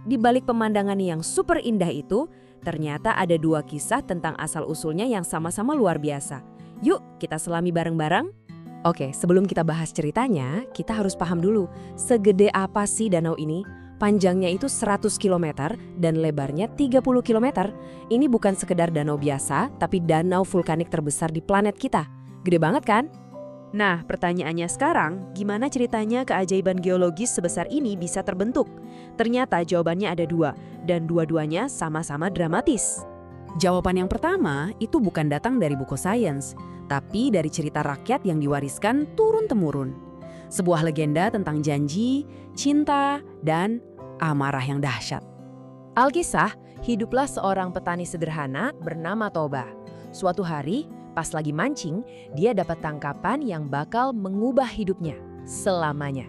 di balik pemandangan yang super indah itu, ternyata ada dua kisah tentang asal-usulnya yang sama-sama luar biasa. Yuk, kita selami bareng-bareng. Oke, sebelum kita bahas ceritanya, kita harus paham dulu, segede apa sih danau ini? Panjangnya itu 100 km dan lebarnya 30 km. Ini bukan sekedar danau biasa, tapi danau vulkanik terbesar di planet kita. Gede banget kan? Nah, pertanyaannya sekarang, gimana ceritanya keajaiban geologis sebesar ini bisa terbentuk? Ternyata jawabannya ada dua, dan dua-duanya sama-sama dramatis. Jawaban yang pertama itu bukan datang dari buku sains, tapi dari cerita rakyat yang diwariskan turun-temurun. Sebuah legenda tentang janji, cinta, dan amarah yang dahsyat. Alkisah, hiduplah seorang petani sederhana bernama Toba. Suatu hari, pas lagi mancing, dia dapat tangkapan yang bakal mengubah hidupnya selamanya.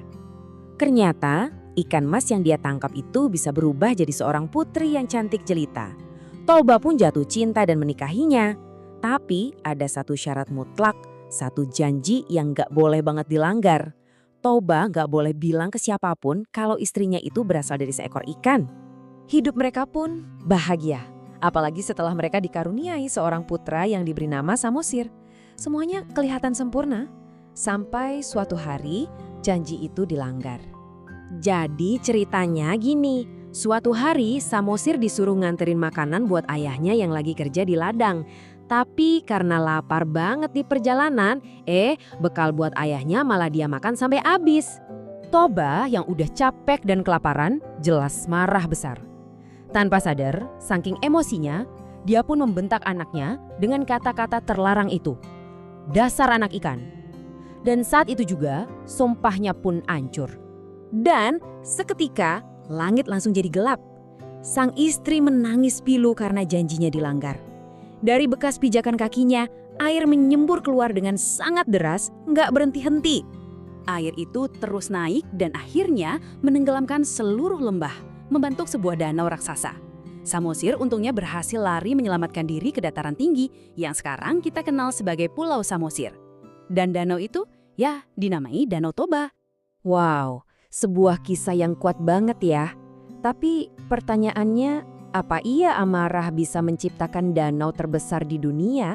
Ternyata, ikan mas yang dia tangkap itu bisa berubah jadi seorang putri yang cantik jelita. Toba pun jatuh cinta dan menikahinya. Tapi ada satu syarat mutlak, satu janji yang gak boleh banget dilanggar. Toba gak boleh bilang ke siapapun kalau istrinya itu berasal dari seekor ikan. Hidup mereka pun bahagia. Apalagi setelah mereka dikaruniai seorang putra yang diberi nama Samosir. Semuanya kelihatan sempurna. Sampai suatu hari, janji itu dilanggar. Jadi ceritanya gini, suatu hari Samosir disuruh nganterin makanan buat ayahnya yang lagi kerja di ladang. Tapi karena lapar banget di perjalanan, bekal buat ayahnya malah dia makan sampai habis. Toba yang udah capek dan kelaparan, jelas marah besar. Tanpa sadar, saking emosinya, dia pun membentak anaknya dengan kata-kata terlarang itu. Dasar anak ikan. Dan saat itu juga, sumpahnya pun hancur. Dan seketika, langit langsung jadi gelap. Sang istri menangis pilu karena janjinya dilanggar. Dari bekas pijakan kakinya, air menyembur keluar dengan sangat deras, nggak berhenti-henti. Air itu terus naik dan akhirnya menenggelamkan seluruh lembah, membentuk sebuah danau raksasa. Samosir untungnya berhasil lari menyelamatkan diri ke dataran tinggi yang sekarang kita kenal sebagai Pulau Samosir. Dan danau itu, ya, dinamai Danau Toba. Wow, sebuah kisah yang kuat banget ya. Tapi pertanyaannya, apa iya amarah bisa menciptakan danau terbesar di dunia?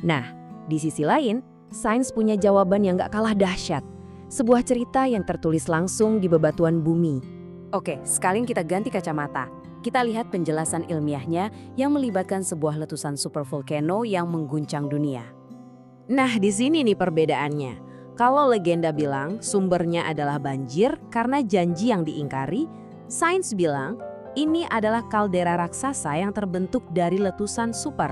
Nah, di sisi lain, sains punya jawaban yang gak kalah dahsyat. Sebuah cerita yang tertulis langsung di bebatuan bumi. Oke, sekalian kita ganti kacamata. Kita lihat penjelasan ilmiahnya yang melibatkan sebuah letusan supervolcano yang mengguncang dunia. Nah, di sini nih perbedaannya. Kalau legenda bilang sumbernya adalah banjir karena janji yang diingkari, sains bilang ini adalah kaldera raksasa yang terbentuk dari letusan super.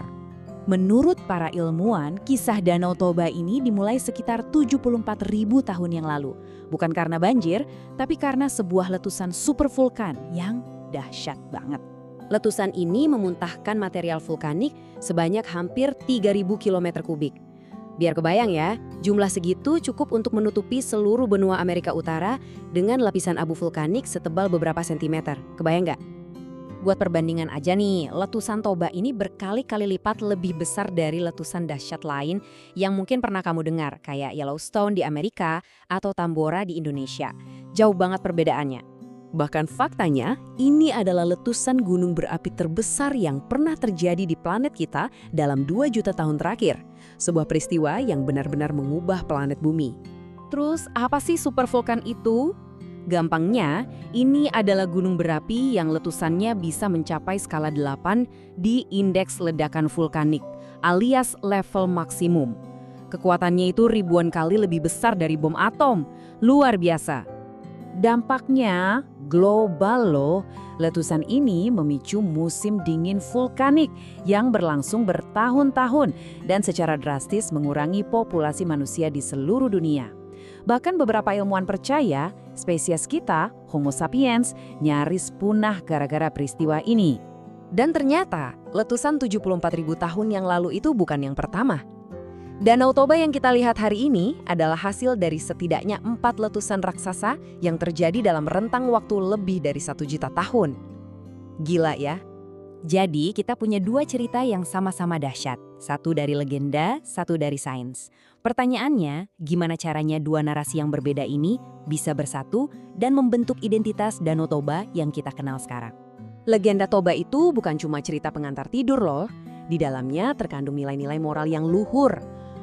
Menurut para ilmuwan, kisah Danau Toba ini dimulai sekitar 74.000 tahun yang lalu. Bukan karena banjir, tapi karena sebuah letusan supervulkan yang dahsyat banget. Letusan ini memuntahkan material vulkanik sebanyak hampir 3.000 km kubik. Biar kebayang ya, jumlah segitu cukup untuk menutupi seluruh benua Amerika Utara dengan lapisan abu vulkanik setebal beberapa sentimeter. Kebayang nggak? Buat perbandingan aja nih, letusan Toba ini berkali-kali lipat lebih besar dari letusan dahsyat lain yang mungkin pernah kamu dengar, kayak Yellowstone di Amerika atau Tambora di Indonesia. Jauh banget perbedaannya. Bahkan faktanya, ini adalah letusan gunung berapi terbesar yang pernah terjadi di planet kita dalam 2 juta tahun terakhir. Sebuah peristiwa yang benar-benar mengubah planet bumi. Terus, apa sih supervulkan itu? Gampangnya, ini adalah gunung berapi yang letusannya bisa mencapai skala 8 di indeks ledakan vulkanik, alias level maksimum. Kekuatannya itu ribuan kali lebih besar dari bom atom. Luar biasa. Dampaknya global loh. Letusan ini memicu musim dingin vulkanik yang berlangsung bertahun-tahun dan secara drastis mengurangi populasi manusia di seluruh dunia. Bahkan beberapa ilmuwan percaya spesies kita, Homo sapiens, nyaris punah gara-gara peristiwa ini. Dan ternyata, letusan 74.000 tahun yang lalu itu bukan yang pertama. Danau Toba yang kita lihat hari ini adalah hasil dari setidaknya 4 letusan raksasa yang terjadi dalam rentang waktu lebih dari 1 juta tahun. Gila ya? Jadi kita punya 2 cerita yang sama-sama dahsyat. Satu dari legenda, satu dari sains. Pertanyaannya, gimana caranya dua narasi yang berbeda ini bisa bersatu dan membentuk identitas Danau Toba yang kita kenal sekarang? Legenda Toba itu bukan cuma cerita pengantar tidur loh. Di dalamnya terkandung nilai-nilai moral yang luhur.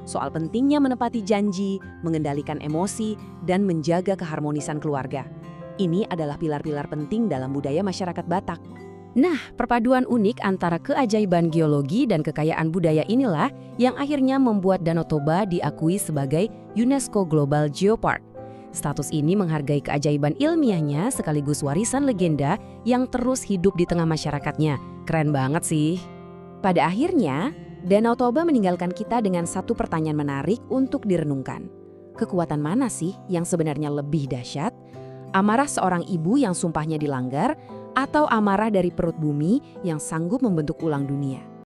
Soal pentingnya menepati janji, mengendalikan emosi, dan menjaga keharmonisan keluarga. Ini adalah pilar-pilar penting dalam budaya masyarakat Batak. Nah, perpaduan unik antara keajaiban geologi dan kekayaan budaya inilah yang akhirnya membuat Danau Toba diakui sebagai UNESCO Global Geopark. Status ini menghargai keajaiban ilmiahnya sekaligus warisan legenda yang terus hidup di tengah masyarakatnya. Keren banget sih. Pada akhirnya, Danau Toba meninggalkan kita dengan satu pertanyaan menarik untuk direnungkan. Kekuatan mana sih yang sebenarnya lebih dahsyat? Amarah seorang ibu yang sumpahnya dilanggar, atau amarah dari perut bumi yang sanggup membentuk ulang dunia?